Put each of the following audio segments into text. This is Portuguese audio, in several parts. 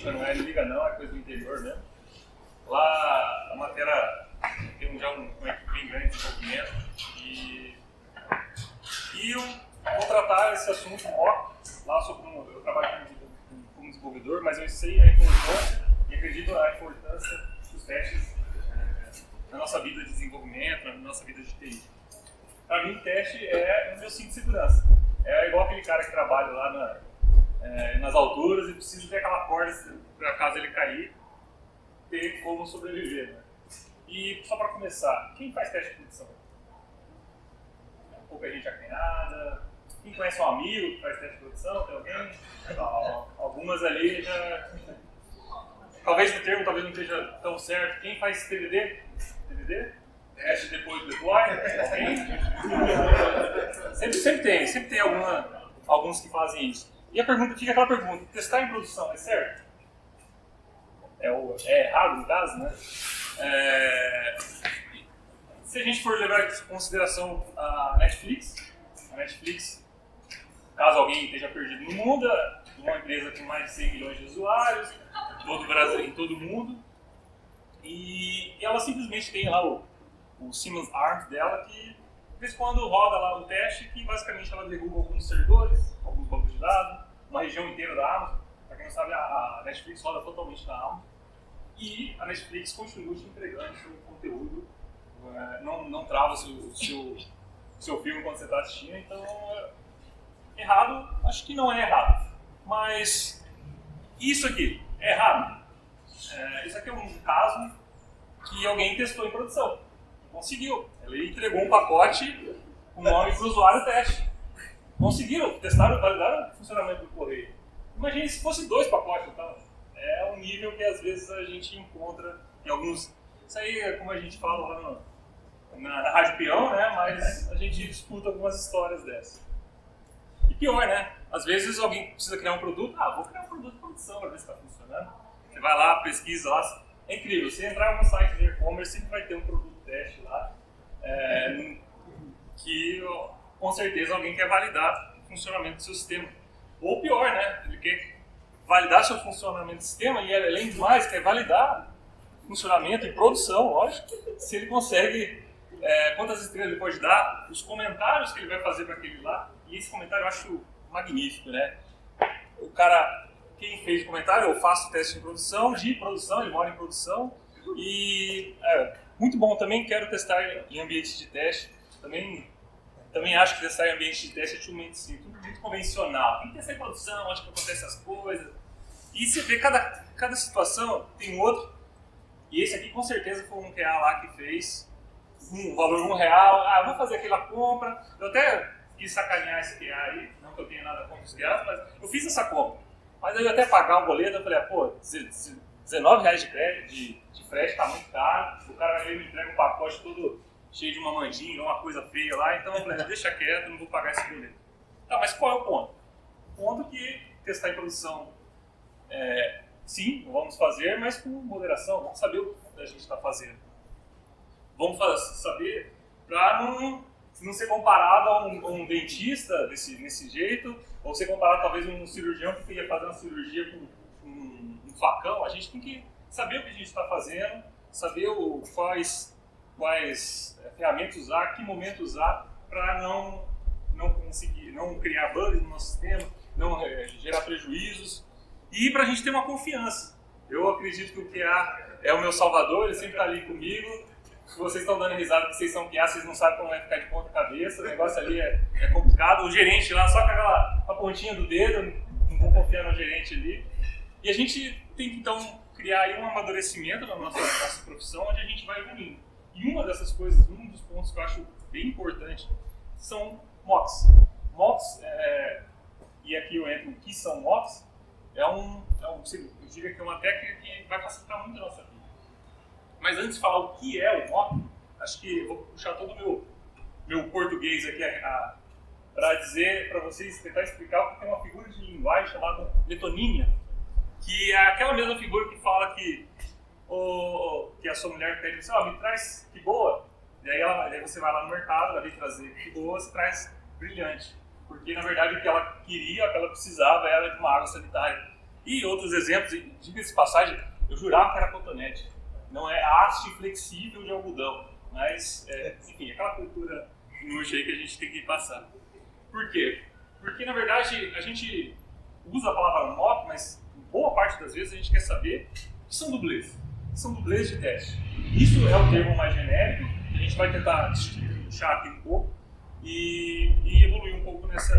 puxa, não é liga não, é coisa do interior mesmo. Lá a matéria tem já uma equipe bem grande de desenvolvimento e eu vou tratar esse assunto lá sobre eu trabalho como desenvolvedor, mas eu sei a importância e acredito na importância dos testes na nossa vida de desenvolvimento, na nossa vida de TI. Para mim, teste é um meu cinto de segurança. É igual aquele cara que trabalha lá nas alturas e precisa ter aquela corda para caso ele cair, ter como sobreviver. Né? E só para começar, quem faz teste de produção? Pouca gente acanhada. Quem conhece um amigo que faz teste de produção? Tem alguém? Algumas ali já... Talvez o termo talvez não esteja tão certo. Quem faz TDD? TDD? Teste depois do deploy? Alguém? Sempre tem alguns que fazem isso. E fica aquela pergunta, testar em produção é certo? É errado no caso, né? Se a gente for levar em consideração a Netflix, caso alguém esteja perdido no mundo, é uma empresa com mais de 100 milhões de usuários, em todo o mundo, e ela simplesmente tem lá o Siemens Arms dela, que de vez em quando roda lá o teste, que basicamente ela derruba alguns servidores, alguns bancos de dados, uma região inteira da Amazon. Para quem não sabe, a Netflix roda totalmente na Amazon, e a Netflix continua te entregando seu conteúdo, não trava o seu filme quando você está assistindo, então errado, acho que não é errado, mas isso aqui é errado. Isso aqui é um caso que alguém testou em produção, conseguiu, ele entregou um pacote com o nome do usuário teste, conseguiram, testaram, validaram o funcionamento do correio. Imagine se fosse 2 pacotes, então, é um nível que às vezes a gente encontra em alguns, isso aí é como a gente fala lá na Rádio Peão, né? Mas a gente escuta algumas histórias dessas. E pior, né? Às vezes alguém precisa criar um produto, vou criar um produto de produção para ver se está funcionando. Você vai lá, pesquisa lá, é incrível, você entrar no site de e-commerce sempre vai ter um produto teste lá, que com certeza alguém quer validar o funcionamento do seu sistema. Ou pior, né? Ele quer validar seu funcionamento do sistema e além do mais quer validar o funcionamento em produção, lógico, se ele consegue, quantas estrelas ele pode dar, os comentários que ele vai fazer para aquele lá, e esse comentário eu acho magnífico, né? O cara, quem fez o comentário, eu faço teste de produção, ele mora em produção, e muito bom também, quero testar em ambiente de teste, também acho que testar em ambiente de teste é tudo muito convencional, tem que testar em produção, onde que acontecem as coisas, e você vê cada situação tem um outro, e esse aqui com certeza foi um QA lá que fez um valor R$1, vou fazer aquela compra, eu até quis sacanear esse QA aí, não que eu tenha nada contra os QAs, mas eu fiz essa compra. Mas eu ia até pagar um boleto, eu falei, R$19 de frete tá muito caro, o cara me entrega um pacote todo cheio de uma mandinga, uma coisa feia lá, então eu falei, deixa quieto, não vou pagar esse boleto. Tá, mas qual é o ponto? O ponto que testar em produção, sim, vamos fazer, mas com moderação, vamos saber o que a gente está fazendo. Vamos saber para não ser comparado a um dentista desse jeito, ou ser comparado talvez a um cirurgião que ia fazer uma cirurgia com um facão. A gente tem que saber o que a gente está fazendo, saber quais ferramentas usar, que momento usar, para não criar bugs no nosso sistema, não gerar prejuízos, e para a gente ter uma confiança. Eu acredito que o QA é o meu salvador, ele sempre está ali comigo. Se vocês estão dando risada que vocês são QA, vocês não sabem como vai ficar de ponta cabeça, o negócio ali é complicado. O gerente lá, só com a pontinha do dedo, não vou confiar no gerente ali. E a gente tem que então criar aí um amadurecimento na nossa profissão, onde a gente vai evoluindo. E uma dessas coisas, um dos pontos que eu acho bem importante, são mocks. Mocks, e aqui eu entro, o que são mocks? Eu diria que é uma técnica que vai facilitar muito a nossa vida. Mas antes de falar o que é o mock, acho que eu vou puxar todo o meu português aqui para dizer para vocês, tentar explicar o que é uma figura de linguagem chamada metonímia, que é aquela mesma figura que fala que a sua mulher pede, me traz que boa, e aí você vai lá no mercado, ela vem trazer que boa, você traz brilhante, porque na verdade o que ela queria, o que ela precisava era de uma água sanitária. E outros exemplos, diga-se de passagem, eu jurava que era cotonete. Não é haste flexível de algodão, mas, enfim, aquela cultura inútil aí que a gente tem que passar. Por quê? Porque, na verdade, a gente usa a palavra mock, mas boa parte das vezes a gente quer saber o que são dublês. O que são dublês de teste. Isso é o termo mais genérico, a gente vai tentar puxar aqui um pouco e evoluir um pouco nesse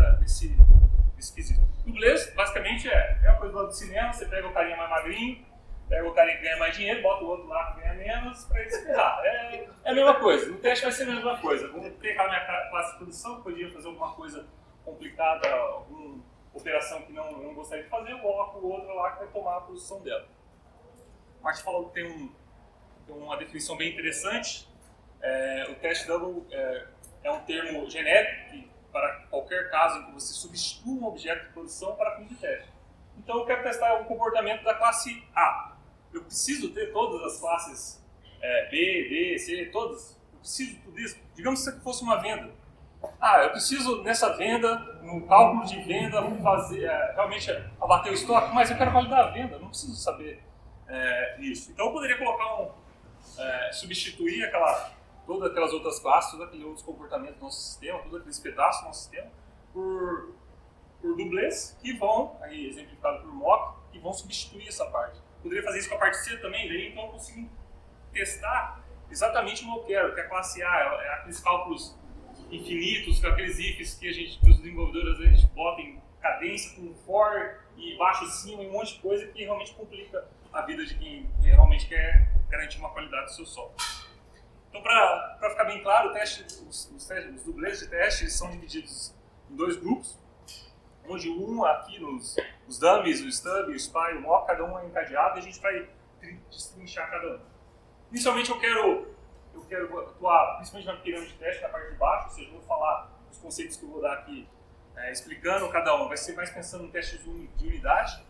quesito. Dublês, basicamente, é a coisa do lado do cinema, você pega o carinha mais magrinho, pega o cara que ganha mais dinheiro, bota o outro lá que ganha menos para ele se ferrar. É a mesma coisa, no teste vai ser a mesma coisa. Vou pegar minha classe de produção, podia fazer alguma coisa complicada, alguma operação que não gostaria de fazer, eu coloco o outro lá que vai tomar a posição dela. O Martin falou que tem uma definição bem interessante. O test double é um termo genérico para qualquer caso em que você substitua um objeto de produção para fins de teste. Então eu quero testar o comportamento da classe A. Eu preciso ter todas as classes B, D, C, todas. Eu preciso de tudo isso. Digamos que isso fosse uma venda. Eu preciso nessa venda, no cálculo de venda, fazer realmente abater o estoque, mas eu quero validar a venda, não preciso saber isso. Então eu poderia colocar substituir todas aquelas outras classes, todos aqueles outros comportamentos do nosso sistema, todos aqueles pedaços do nosso sistema, por dublês que vão, aí exemplificado por mock, que vão substituir essa parte. Poderia fazer isso com a parte C também, daí então eu consigo testar exatamente o que eu quero, que a classe A é aqueles cálculos infinitos, com aqueles ifs que os desenvolvedores a gente bota em cadência com for e baixo cima e um monte de coisa que realmente complica a vida de quem realmente quer garantir uma qualidade do seu software. Então, para ficar bem claro, os dublês de teste são divididos em dois grupos, onde aqui nos dummies, o stub, o spy, o mock, cada um é encadeado e a gente vai destrinchar cada um. Inicialmente eu quero atuar principalmente na pirâmide de teste, na parte de baixo, ou seja, eu vou falar os conceitos que eu vou dar aqui explicando cada um. Vai ser mais pensando em testes de unidade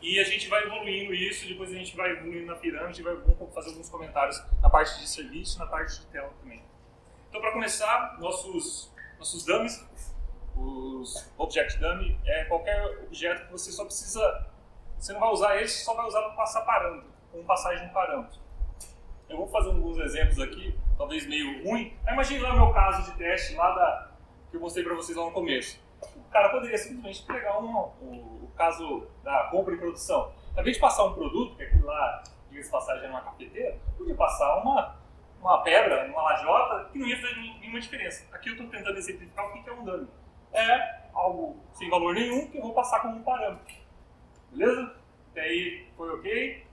e a gente vai evoluindo isso, depois a gente vai evoluindo na pirâmide e vamos fazer alguns comentários na parte de serviço e na parte de tela também. Então, para começar, nossos dummies, os Object Dummy, qualquer objeto que você só precisa, você não vai usar esse, só vai usar para passar parâmetro, como passagem de parâmetro. Eu vou fazer alguns exemplos aqui, talvez meio ruim. Imagine lá o meu caso de teste lá que eu mostrei para vocês lá no começo. O cara poderia simplesmente pegar o caso da compra e produção. Ao invés de passar um produto, que aquilo lá, diga-se passagem, era uma cafeteira, podia passar uma pedra, uma lajota, que não ia fazer nenhuma diferença. Aqui eu estou tentando exemplificar o que é um dummy. É algo sem valor nenhum que eu vou passar como um parâmetro. Beleza? Até aí foi ok?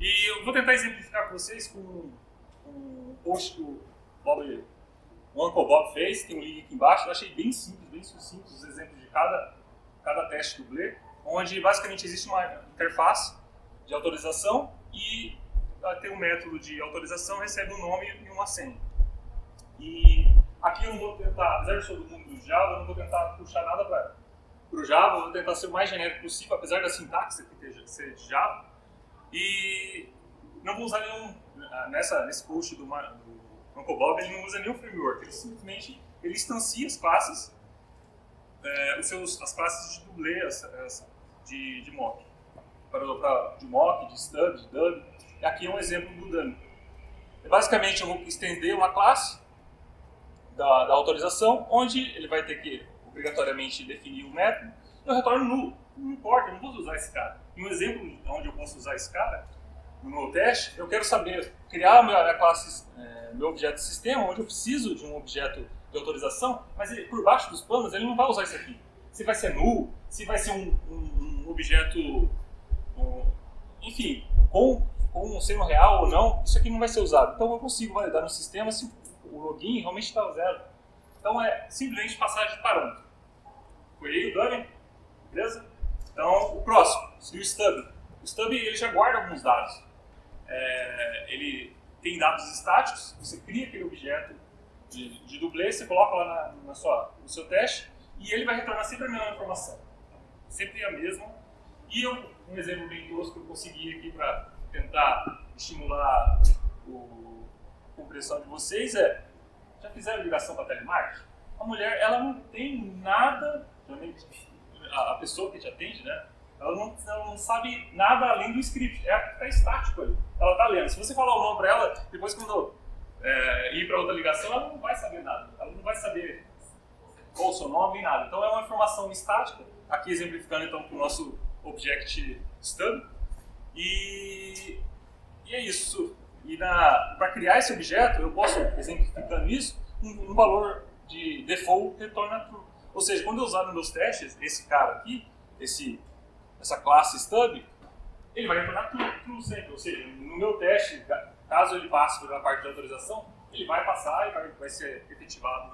E eu vou tentar exemplificar com vocês com um post que o Uncle Bob fez, tem um link aqui embaixo. Eu achei bem simples, bem sucinto os exemplos de cada teste dublê, onde basicamente existe uma interface de autorização e tem um método de autorização, recebe um nome e uma senha. E aqui eu não vou tentar, apesar de eu ser do mundo do Java, eu não vou tentar puxar nada para o Java, eu vou tentar ser o mais genérico possível, apesar da sintaxe aqui ser de Java. E não vou usar nesse post do Uncle Bob, ele não usa nenhum framework, ele simplesmente instancia as classes, as classes de dublê, de mock. De mock, de stub, de dub. E aqui é um exemplo do dummy. Basicamente eu vou estender uma classe da autorização, onde ele vai ter que obrigatoriamente definir o método, e eu retorno nulo. Não importa, eu não vou usar esse cara. E um exemplo onde eu posso usar esse cara, no meu teste, eu quero saber, criar minha classe, meu objeto de sistema, onde eu preciso de um objeto de autorização, mas por baixo dos panos ele não vai usar isso aqui. Se vai ser null, se vai ser um objeto, enfim, com sendo real ou não, isso aqui não vai ser usado. Então eu consigo validar no sistema se o login realmente está zero. Então é simplesmente passagem de parâmetro. Foi aí o dummy? Beleza? Então, o próximo, o stub. O stub ele já guarda alguns dados. Ele tem dados estáticos, você cria aquele objeto de dublê, você coloca lá no seu teste e ele vai retornar sempre a mesma informação. Sempre a mesma. E um exemplo bem tosco que eu consegui aqui para tentar estimular a compreensão de vocês já fizeram ligação para telemarketing? A mulher, ela não tem nada, a pessoa que te atende, né? Ela não sabe nada além do script. Está estático ali. Ela está lendo. Se você falar o nome para ela, depois quando ir para outra ligação, ela não vai saber nada. Ela não vai saber qual o seu nome nem nada. Então é uma informação estática, aqui exemplificando então com o nosso Object Stub. E é isso. E para criar esse objeto, eu posso, exemplificando isso, um valor de default retorna true. Ou seja, quando eu usar nos meus testes, esse cara aqui, essa classe stub, ele vai retornar true sempre. Ou seja, no meu teste, caso ele passe pela parte de autorização, ele vai passar e vai ser efetivado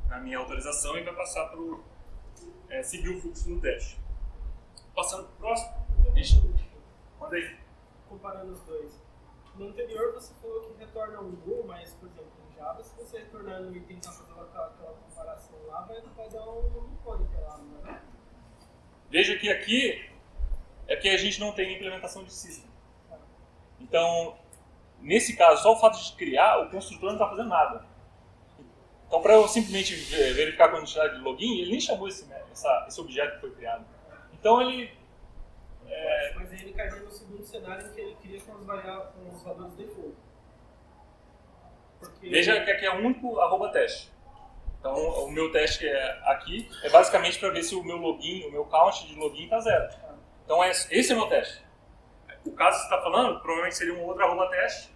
na minha autorização e vai passar para seguir o fluxo do teste. Passando para o próximo. Manda aí. Comparando os dois. No anterior você falou que retorna um null, mas, por exemplo, em Java, se você retornar no e tentar fazer aquela comparação lá, vai dar um null pointer lá, não é? Veja que aqui é que a gente não tem implementação de system. Então, nesse caso, só o fato de criar, o construtor não está fazendo nada. Então, para eu simplesmente verificar a quantidade de login, ele nem chamou esse objeto que foi criado. Então, ele... Mas aí ele caiu no segundo cenário em que ele cria com os valores default. Veja que aqui é o único @teste. Então, o meu teste aqui é basicamente para ver se o meu login, o meu count de login está zero. Então, esse é o meu teste. O caso que você está falando, provavelmente seria um outro @teste,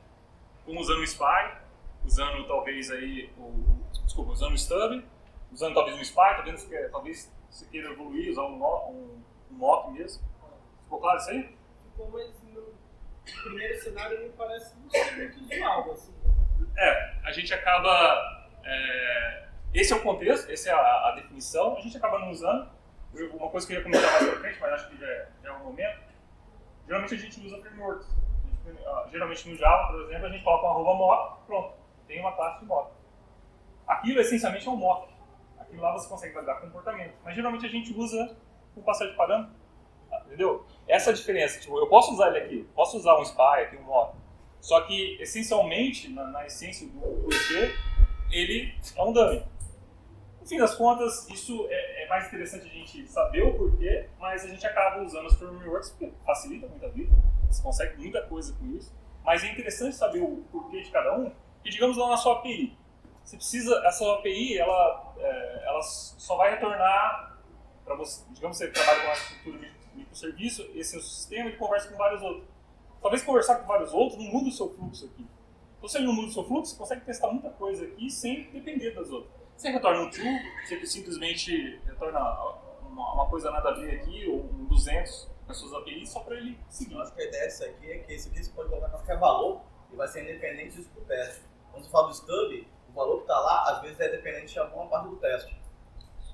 usando o spy, usando talvez aí usando o stub, usando talvez um spy, talvez você queira evoluir, usar um mock mesmo. Ficou claro isso aí? Ficou, mas no primeiro cenário me parece muito usual, assim. A gente acaba... esse é o contexto, essa é a definição, a gente acaba não usando. Uma coisa que eu ia comentar mais pra frente, mas acho que já é um momento. Geralmente a gente usa frameworks. Geralmente no Java, por exemplo, a gente coloca um @mock, pronto, tem uma classe de mock. Aquilo essencialmente é um mock. Aquilo lá você consegue validar comportamento. Mas geralmente a gente usa com passagem de parâmetro. Entendeu? Essa é a diferença. Tipo, eu posso usar ele aqui, posso usar um spy aqui, um mock. Só que, essencialmente, na essência do porquê, ele é um dummy. No fim das contas, isso é mais interessante a gente saber o porquê, mas a gente acaba usando os frameworks porque facilita muita vida, você consegue muita coisa com isso. Mas é interessante saber o porquê de cada um, que digamos lá na sua API. Você precisa, essa API, ela só vai retornar para você, digamos que você trabalha com uma estrutura de microserviço, esse é o sistema, ele conversa com vários outros. Talvez conversar com vários outros não muda o seu fluxo aqui. Então, se ele não muda o seu fluxo, você consegue testar muita coisa aqui sem depender das outras. Você retorna um true, você simplesmente retorna uma coisa nada a ver aqui, ou um 200 nas suas APIs, só para ele seguir. Eu acho que a ideia disso aqui é que isso aqui você pode colocar qualquer valor e vai ser independente disso do teste. Quando você fala do stub, o valor que está lá, às vezes é dependente de alguma parte do teste.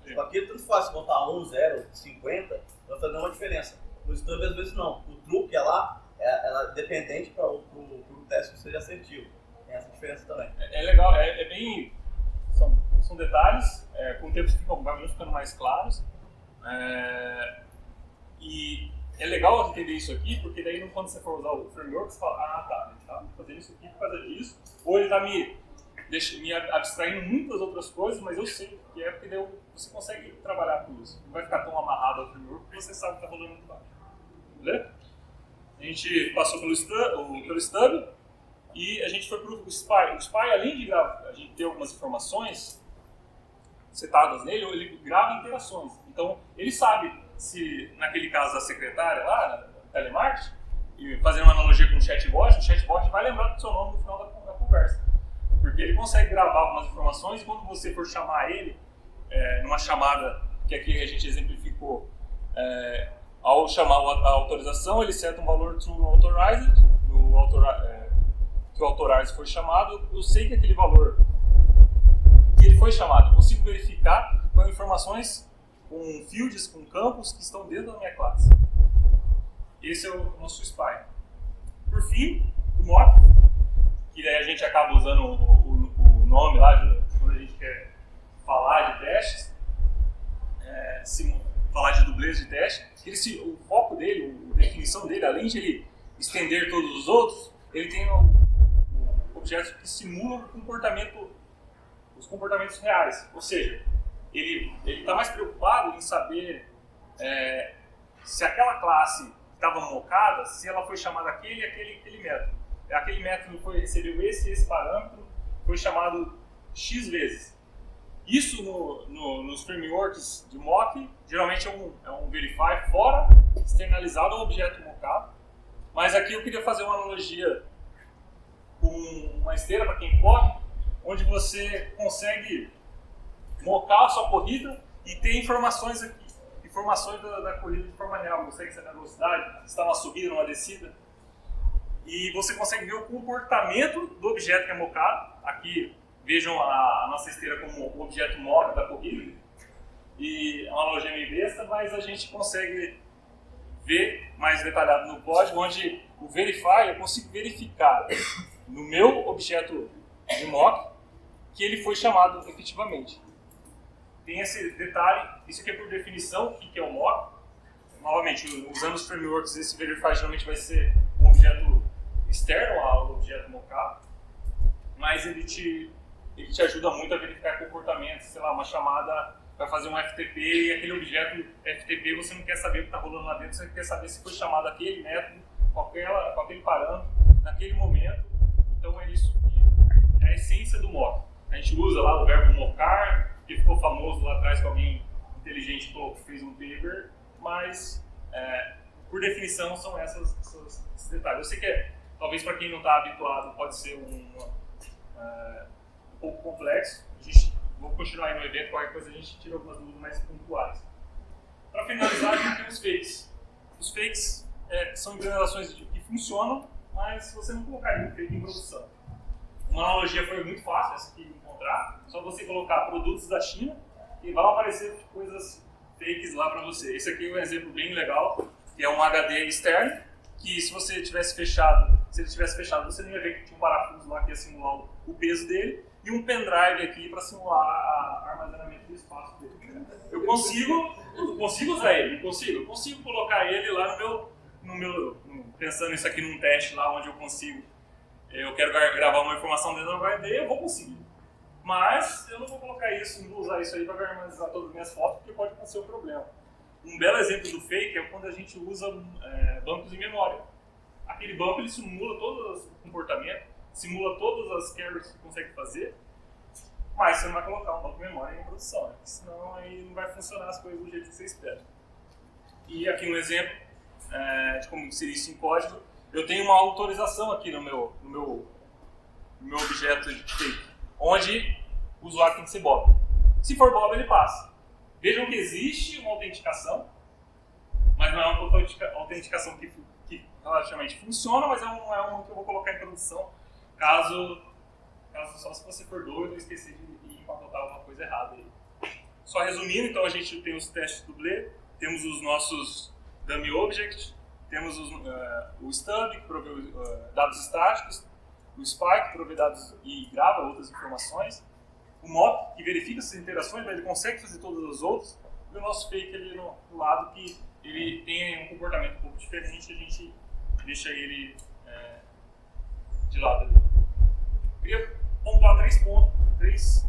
Sim. Aqui é tanto fácil botar 1, 0, 50, vai fazer uma diferença. No stub, às vezes não. O true que é lá, ela é dependente para o teste que seja assertivo. Tem essa diferença também. É legal, é bem... São detalhes, com o tempo vai ficando mais claros. E é legal entender isso aqui, porque daí quando você for usar o framework, você fala, tá, ele está fazendo isso aqui por causa disso, ou ele está me abstraindo muitas outras coisas, mas eu sei o que é, porque daí você consegue trabalhar com isso. Não vai ficar tão amarrado ao framework, porque você sabe o que está rolando aqui embaixo. Beleza? A gente passou pelo stub e a gente foi para o spy. O spy, além de a gente ter algumas informações setadas nele, ele grava interações. Então, ele sabe se, naquele caso da secretária lá, na telemarketing, e fazendo uma analogia com o chatbot vai lembrar do seu nome no final da conversa. Porque ele consegue gravar algumas informações e quando você for chamar ele, numa chamada que aqui a gente exemplificou, ao chamar a autorização, ele seta um valor true no authorized, que o authorized foi chamado, eu sei que aquele valor que ele foi chamado, eu consigo verificar com informações, com fields, com campos que estão dentro da minha classe. Esse é o nosso spy. Por fim, o mock, que daí a gente acaba usando o nome lá, quando a gente quer falar de testes, falar de dublês de teste, o foco dele, a definição dele, além de ele estender todos os outros, ele tem objetos que simulam os comportamentos reais. Ou seja, ele está mais preocupado em saber se aquela classe estava mocada, se ela foi chamada aquele método. Aquele método recebeu esse parâmetro, foi chamado X vezes. Isso nos frameworks de mock, geralmente é um verify fora, externalizado ao objeto mockado. Mas aqui eu queria fazer uma analogia com uma esteira para quem corre, onde você consegue mocar a sua corrida e ter informações aqui, informações da corrida de forma real. Você consegue saber a velocidade, se está numa subida, numa descida. E você consegue ver o comportamento do objeto que é mocado. Aqui, vejam a nossa esteira como o objeto mock da corrida. E é uma analogia meio besta, mas a gente consegue ver mais detalhado no código, onde o verify, eu consigo verificar no meu objeto de mock que ele foi chamado efetivamente. Tem esse detalhe, isso aqui é por definição, o que é o mock. Novamente, usando os frameworks, esse verify geralmente vai ser um objeto externo ao objeto mockado, mas ele te ajuda muito a verificar comportamentos. Sei lá, uma chamada vai fazer um FTP e aquele objeto FTP você não quer saber o que está rolando lá dentro, você quer saber se foi chamado aquele método, com aquele parâmetro, naquele momento. Então é isso que é a essência do mock. A gente usa lá o verbo mockar, que ficou famoso lá atrás, que alguém inteligente fez um paper, mas por definição são esses detalhes. Eu sei que talvez para quem não está habituado pode ser um pouco complexo. Vou continuar aí no evento, qualquer coisa a gente tira algumas dúvidas mais pontuais. Para finalizar, a gente tem os fakes. Os fakes são implementações que funcionam, mas você não colocaria um fake em produção. Uma analogia foi muito fácil essa aqui de encontrar. Só você colocar produtos da China e vão aparecer coisas fakes lá para você. Esse aqui é um exemplo bem legal, que é um HD externo, que se você tivesse fechado, você não ia ver que tinha um parafuso lá que ia simular o peso dele, e um pendrive aqui para simular o armazenamento do espaço dele. Eu consigo usar ele, eu consigo colocar ele lá no meu pensando isso aqui num teste lá onde eu quero gravar uma informação dentro do HD, eu vou conseguir. Mas eu não vou colocar isso, não vou usar isso aí para armazenar todas as minhas fotos, porque pode acontecer um problema. Um belo exemplo do fake é quando a gente usa bancos de memória. Aquele banco ele simula todo o comportamento, simula todas as carries que consegue fazer, mas você não vai colocar um banco de memória em produção, né? Senão aí não vai funcionar as coisas do jeito que você espera. E aqui um exemplo de como seria isso em código. Eu tenho uma autorização aqui no meu objeto de fake, onde o usuário tem que ser Bob. Se for Bob, ele passa. Vejam que existe uma autenticação, mas não é uma autenticação que relativamente funciona, mas não é uma que eu vou colocar em produção, caso só se você for doido ou esquecer de empacotar alguma coisa errada aí. Só resumindo, então a gente tem os testes dublê, temos os nossos dummy objects, temos o stub, que provê dados estáticos, o spike, que provê dados e grava outras informações, o mock, que verifica essas interações, mas ele consegue fazer todas as outras, e o nosso fake ali no lado, que ele tem um comportamento um pouco diferente, a gente deixa ele de lado ali. Eu queria pontuar três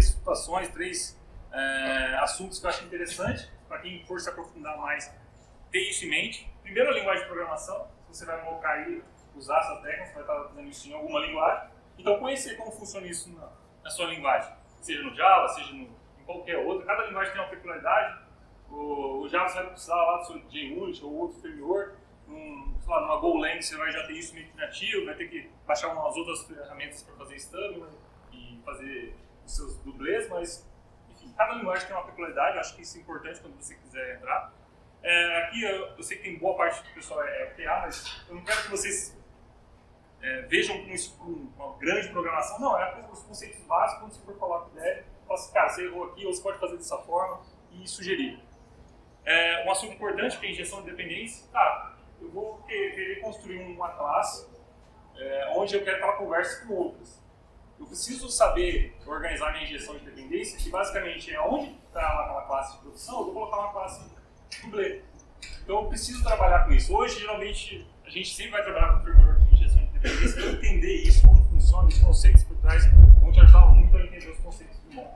situações, três assuntos que eu acho interessante, para quem for se aprofundar mais, ter isso em mente. Primeiro, a linguagem de programação. Se você vai mocar aí, usar essa técnica, você vai estar fazendo isso em alguma linguagem. Então, conhecer como funciona isso na sua linguagem, seja no Java, seja em qualquer outra. Cada linguagem tem uma peculiaridade. O Java você vai precisar lá do seu JUnit ou outro framework. Numa Golang você vai já ter isso meio que nativo, vai ter que baixar umas outras ferramentas para fazer stub e fazer os seus dublês, mas enfim, cada linguagem tem uma peculiaridade. Eu acho que isso é importante quando você quiser entrar. Aqui eu sei que tem boa parte do pessoal PA, mas eu não quero que vocês vejam com isso como uma grande programação. Não, os conceitos básicos, quando você for falar que deve, fala assim, cara, você errou aqui, ou você pode fazer dessa forma, e sugerir. Um assunto importante que é a injeção de dependência. Tá, eu vou querer construir uma classe onde eu quero que ela converse com outras. Eu preciso saber organizar minha injeção de dependência, que basicamente é onde está aquela classe de produção, eu vou colocar uma classe dublê. Então eu preciso trabalhar com isso. Hoje, geralmente, a gente sempre vai trabalhar com framework de injeção de dependência para entender isso, como funciona, os conceitos por trás, vão te ajudar muito a entender os conceitos do modo.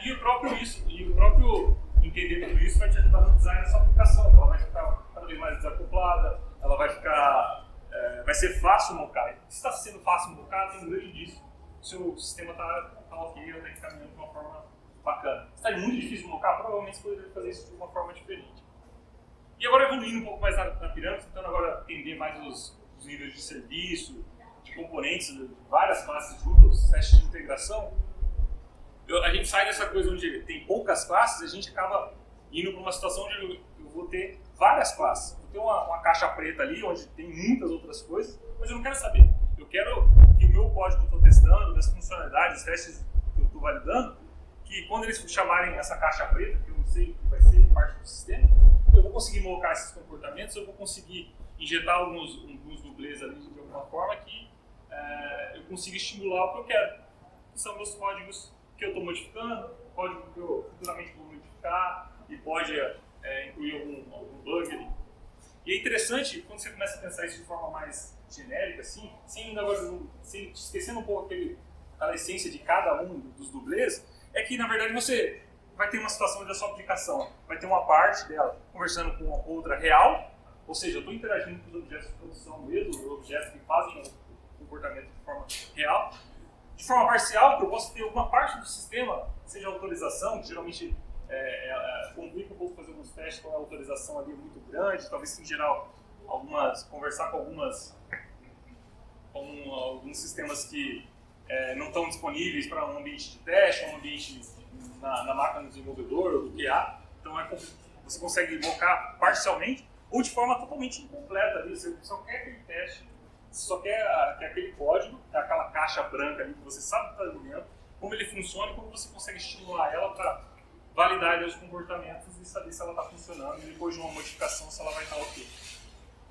E o próprio entender tudo isso vai te ajudar no design da sua aplicação. Ela vai ficar cada vez mais desacoplada, ela vai ficar, vai ser fácil mocar. Se está sendo fácil mocar, tem um grande disso. O seu sistema está ok, ele está caminhando de uma forma bacana. Se está muito difícil de mocar, provavelmente você poderia fazer isso de uma forma diferente. E agora evoluindo um pouco mais na pirâmide, tentando agora entender mais os níveis de serviço, de componentes, de várias classes juntas, testes de integração. A gente sai dessa coisa onde tem poucas classes, a gente acaba indo para uma situação onde eu vou ter várias classes. Vou ter uma caixa preta ali, onde tem muitas outras coisas, mas eu não quero saber. Eu quero que o meu código que eu estou testando, das funcionalidades, dos testes que eu estou validando, que quando eles chamarem essa caixa preta, que eu não sei que vai ser parte do sistema, eu vou conseguir mocar esses comportamentos, eu vou conseguir injetar alguns dublês ali de alguma forma que eu consiga estimular o que eu quero. Que são meus códigos que eu estou modificando, código que eu futuramente vou modificar e pode incluir algum bug ali. E é interessante, quando você começa a pensar isso de forma mais genérica, assim, esquecendo um pouco aquela essência de cada um dos dublês, é que na verdade você vai ter uma situação onde a sua aplicação vai ter uma parte dela conversando com outra real, ou seja, eu estou interagindo com os objetos de produção mesmo, os objetos que fazem o comportamento de forma real. De forma parcial, que eu posso ter alguma parte do sistema, seja autorização, que geralmente complica um pouco fazer alguns testes com a autorização ali muito grande, talvez em geral conversar com alguns sistemas que não estão disponíveis para um ambiente de teste, um ambiente na máquina do desenvolvedor ou do QA. Então você consegue mocar parcialmente ou de forma totalmente incompleta ali. Você só quer aquele teste, você só quer aquele código, aquela caixa branca ali que você sabe que está dentro, como ele funciona e como você consegue estimular ela para validar os comportamentos e saber se ela está funcionando e depois de uma modificação se ela vai estar ok.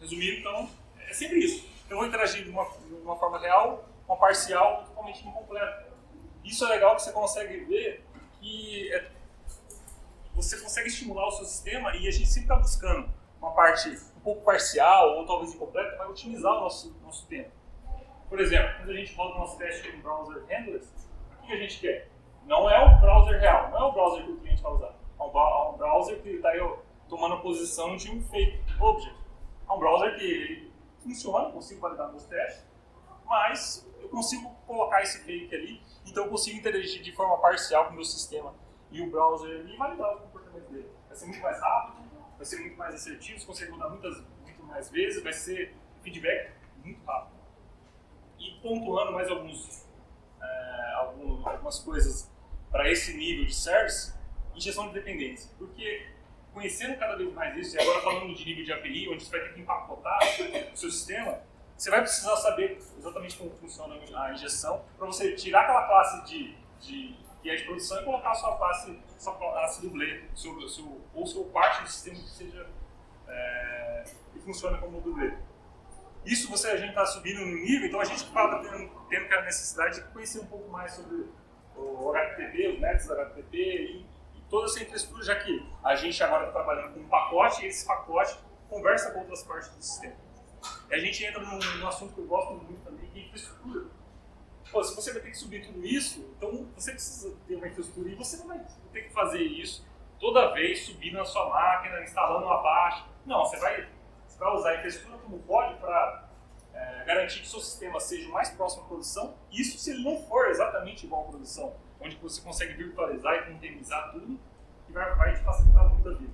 Resumindo, então, é sempre isso. Eu vou interagir de uma forma real, uma parcial totalmente incompleta. Isso é legal que você consegue ver que você consegue estimular o seu sistema e a gente sempre está buscando uma parte um pouco parcial ou talvez incompleta para otimizar o nosso tempo. Por exemplo, quando a gente roda o nosso teste com browser handlers, o que a gente quer? Não é o browser real, não é o browser que o cliente vai usar. É um browser que está tomando a posição de um fake object. É um browser que ele funciona, eu consigo validar meus testes, mas eu consigo colocar esse fake ali, então eu consigo interagir de forma parcial com o meu sistema e o browser e validar o comportamento dele. Vai ser muito mais rápido, vai ser muito mais assertivo, você consegue rodar muito mais vezes, vai ser feedback muito rápido. E pontuando mais algumas coisas para esse nível de service, injeção de dependência. Porque conhecendo cada vez mais isso, e agora falando de nível de API, onde você vai ter que empacotar o seu sistema, você vai precisar saber exatamente como funciona a injeção para você tirar aquela classe que é de produção e colocar a sua classe dublê, ou sua parte do sistema que seja que funciona como dublê. Isso a gente está subindo no nível, então a gente acaba tendo a necessidade de conhecer um pouco mais sobre o HTTP, os métodos do HTTP e toda essa infraestrutura, já que a gente agora está trabalhando com um pacote e esse pacote conversa com outras partes do sistema. E a gente entra num assunto que eu gosto muito também, que é infraestrutura. Pô, se você vai ter que subir tudo isso, então você precisa ter uma infraestrutura e você não vai ter que fazer isso toda vez, subindo na sua máquina, instalando uma baixa. Não, você vai usar a infraestrutura como código para garantir que o seu sistema seja o mais próximo à produção. Isso se ele não for exatamente igual à produção, onde você consegue virtualizar e containerizar tudo, e vai te facilitar muito a vida.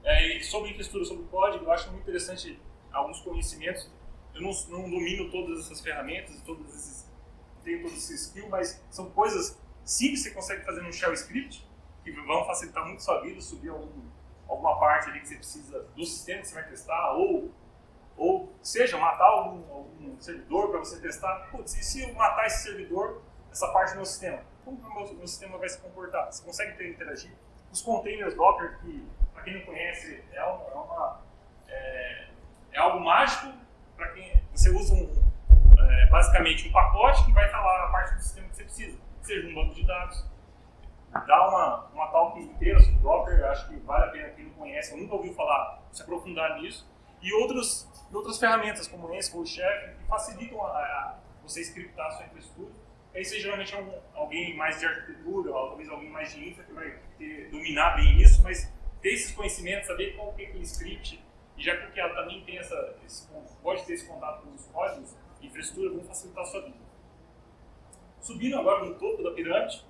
E sobre infraestrutura, sobre código, eu acho muito interessante alguns conhecimentos. Eu não domino todas essas ferramentas, tenho todo esse skill, mas são coisas simples que você consegue fazer no shell script, que vão facilitar muito a sua vida, subir alguma parte ali que você precisa do sistema que você vai testar, ou seja, matar algum servidor para você testar. Putz, e se eu matar esse servidor, essa parte do meu sistema, como que o meu sistema vai se comportar? Você consegue interagir? Os containers Docker, que para quem não conhece, é algo mágico para quem você usa basicamente um pacote que vai estar lá na parte do sistema que você precisa, seja um banco de dados. Dá uma talk inteira sobre Docker, acho que vale a pena quem não conhece, ou nunca ouviu falar, se aprofundar nisso. E outras ferramentas como Ansible, Chef, que facilitam você scriptar a sua infraestrutura Esse geralmente é alguém mais de arquitetura, ou talvez alguém mais de infra que vai dominar bem isso, mas ter esses conhecimentos, saber qual que é aquele script, e já que ela também tem pode ter esse contato com os códigos, infraestrutura, vão facilitar a sua vida. Subindo agora no topo da pirâmide,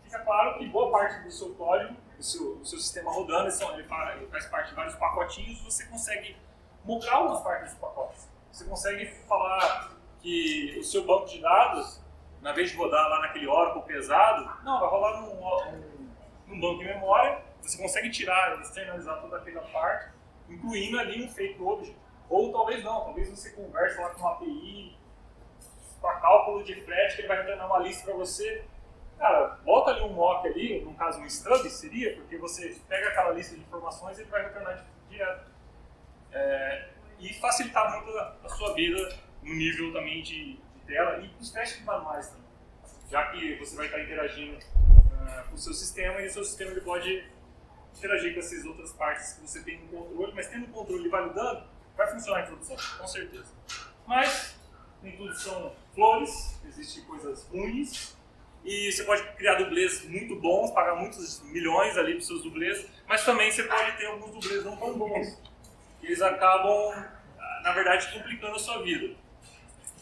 fica claro que boa parte do seu código, do seu sistema rodando, ele faz parte de vários pacotinhos, você consegue mocar algumas partes dos pacotes. Você consegue falar que o seu banco de dados, na vez de rodar lá naquele Oracle pesado, não, vai rolar num banco de memória, você consegue tirar, externalizar toda aquela parte, incluindo ali um fake object. Ou talvez não, talvez você converse lá com uma API, para cálculo de frete, que ele vai retornar uma lista para você. Cara, bota ali um mock ali, no caso um stub seria, porque você pega aquela lista de informações e ele vai retornar direto. E facilitar muito a sua vida no nível também de tela e os testes manuais também. Já que você vai estar interagindo com o seu sistema e o seu sistema ele pode interagir com essas outras partes que você tem no controle, mas tendo o controle validando, vai funcionar em produção, com certeza. Mas nem tudo são flores, existem coisas ruins, e você pode criar dublês muito bons, pagar muitos milhões ali para os seus dublês, mas também você pode ter alguns dublês não tão bons. E eles acabam, na verdade, complicando a sua vida.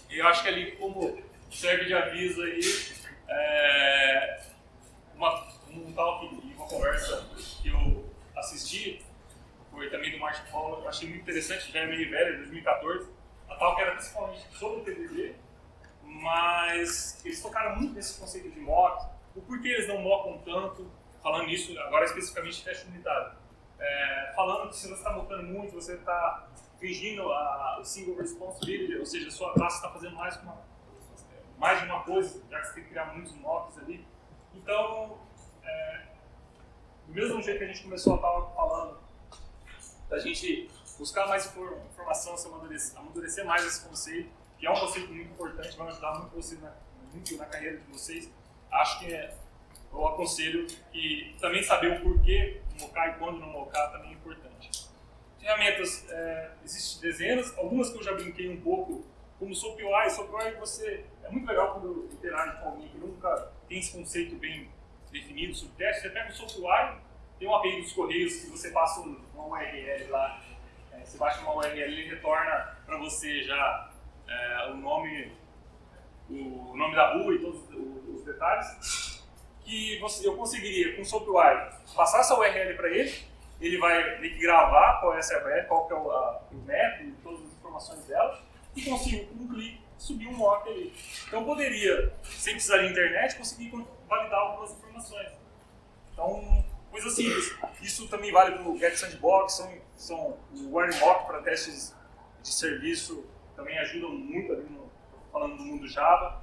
E eu acho que ali, como serve de aviso aí, um talk e uma conversa que eu assisti, foi também do Martin Fowler, eu achei muito interessante, já é meio velho, 2014, a talk era principalmente sobre o TDD, mas eles tocaram muito nesse conceito de mock, o porquê eles não mockam tanto, falando nisso agora especificamente de teste unitário. Falando que se você está mockando muito, você está fingindo o single responsibility, ou seja, a sua classe está fazendo mais de uma coisa, já que você tem que criar muitos mocks ali. Então, do mesmo jeito que a gente começou a estar falando, da gente buscar mais informação, amadurecer mais esse conceito, que é um conceito muito importante, vai ajudar muito você na carreira de vocês. Acho que eu aconselho que também saber o porquê mocar e quando não mocar também é importante. Ferramentas, existem dezenas, algumas que eu já brinquei um pouco, como SoapUI. SoapUI é muito legal quando interage com alguém que nunca tem esse conceito bem definido sobre teste. Você pega o SoapUI, tem uma API dos Correios que você passa uma URL lá, você baixa uma URL e ele retorna para você já o nome da rua e todos os detalhes, que eu conseguiria com o SoapUI passar essa URL para ele vai meio que gravar qual é essa URL, qual que é o método, todas as informações dela, e consigo, com um clique, subir um mock ali. Então eu poderia, sem precisar de internet, conseguir validar algumas informações. Então, coisa simples. Isso também vale para o Get Sandbox, o WarMock para testes de serviço, também ajudam muito ali falando do mundo Java.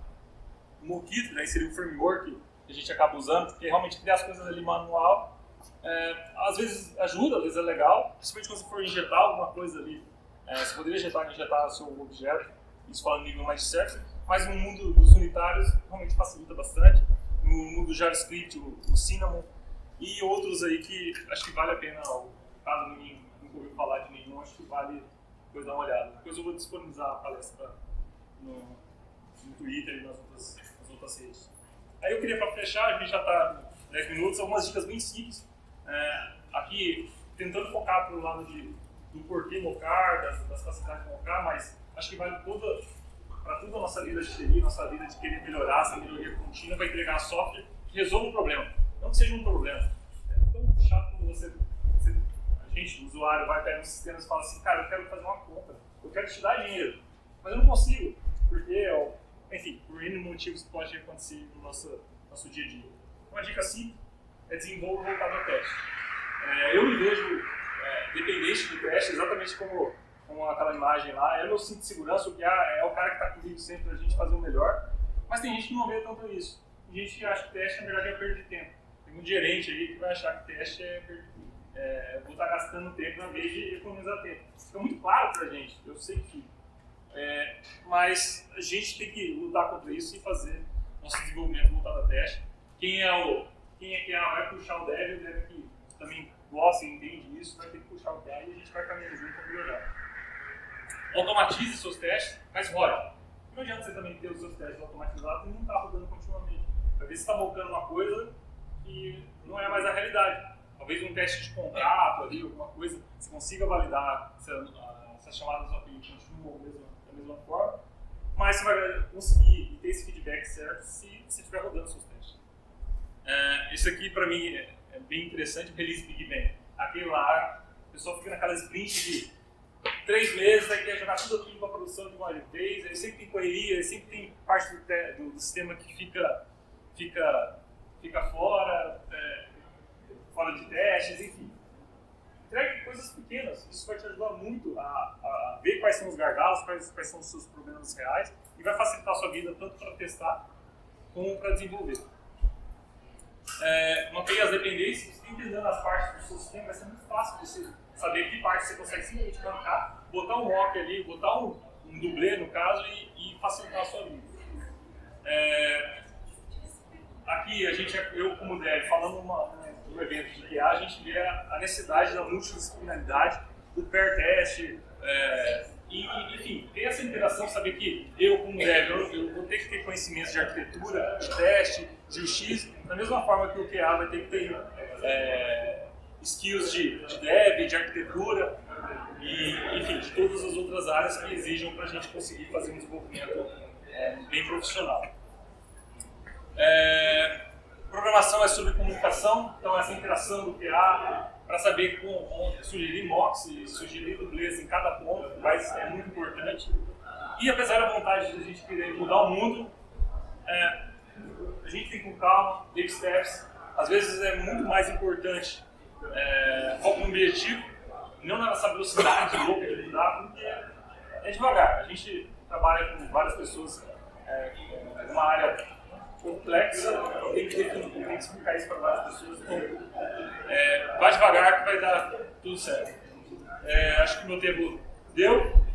O Mockito, né, seria o framework que a gente acaba usando, porque realmente criar as coisas ali manual, às vezes ajuda, às vezes é legal, principalmente quando você for injetar alguma coisa ali, você poderia injetar o seu objeto, isso falando no nível mais de service, mas no mundo dos unitários realmente facilita bastante. No mundo do JavaScript, o Cinnamon e outros aí que acho que vale a pena, caso ninguém nunca ouviu falar de nenhum, acho que vale depois dar uma olhada. Depois eu vou disponibilizar a palestra no Twitter e nas outras redes. Aí eu queria, para fechar, a gente já está 10 minutos, algumas dicas bem simples. Aqui, tentando focar para o lado do porquê mocar, das facilidades de mocar, mas acho que vale para toda a nossa vida de TI, nossa vida de querer melhorar, essa melhoria contínua, vai entregar software que resolva um problema. Não que seja um problema. É tão chato quando a gente, o usuário, vai pegar nos sistemas e fala assim, cara, eu quero fazer uma compra, eu quero te dar dinheiro, mas eu não consigo, porque, enfim, por N motivos que pode acontecer no nosso dia a dia. Uma dica simples é desenvolver voltado ao teste. Eu me vejo dependente do teste, exatamente como aquela imagem lá, é meu cinto de segurança, o que é o cara que está comigo sempre para a gente fazer o melhor, mas tem gente que não vê tanto isso. Tem gente que acha que teste, na verdade, é perda de tempo. Tem um gerente aí que vai achar que teste vou estar gastando tempo na vez de economizar tempo. Fica muito claro para a gente, eu sei que mas a gente tem que lutar contra isso e fazer nosso desenvolvimento voltado a teste. Quem vai puxar o dev que também gosta e entende isso, vai ter que puxar o dev e a gente vai caminhando junto para melhorar. Automatize seus testes, mas rode. Não adianta você também ter os seus testes automatizados e não estar rodando continuamente. Às vezes você está mocando uma coisa que não é mais a realidade. Talvez um teste de contrato ali, alguma coisa, você consiga validar se as chamadas do API continuam da mesma forma, mas você vai conseguir ter esse feedback certo se você estiver rodando seus testes. Isso aqui para mim é bem interessante, o Release Big Bang. Aquele lá, o pessoal fica naquela sprint de 3 meses, aí quer jogar tudo aquilo para a produção de uma vez, aí sempre tem correria, sempre tem parte do sistema que fica fora de testes, enfim. Entregue coisas pequenas, isso vai te ajudar muito a ver quais são os gargalos, quais são os seus problemas reais e vai facilitar a sua vida tanto para testar como para desenvolver. Mantenha as dependências, entendendo as partes do seu sistema, vai ser muito fácil você saber que parte você consegue simplesmente arrancar, botar um mock ali, botar um dublê no caso e facilitar a sua vida. Aqui eu como dev, falando no evento de QA, a gente vê a necessidade da multidisciplinaridade, do pair test, enfim, ter essa interação, saber que eu como dev, eu vou ter que ter conhecimentos de arquitetura, de teste, de UX, da mesma forma que o QA vai ter que ter skills de dev, de arquitetura, e enfim, de todas as outras áreas que exijam para a gente conseguir fazer um desenvolvimento bem profissional. Programação é sobre comunicação, então essa interação do QA, para saber como sugerir mocks e sugerir dublês em cada ponto, é muito importante. E apesar da vontade de a gente querer mudar o mundo, a gente tem com calma, baby steps. Às vezes é muito mais importante foco no objetivo, não nessa velocidade louca de mudar, porque é devagar. A gente trabalha com várias pessoas em uma área complexa, tem que definir, tem que explicar isso para várias pessoas. Então, vai devagar que vai dar tudo certo. Acho que o meu tempo deu.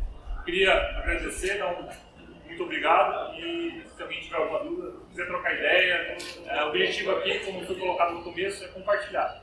Queria agradecer, dar muito obrigado e se alguém tiver alguma dúvida, quiser trocar ideia, o objetivo aqui, como foi colocado no começo, é compartilhar.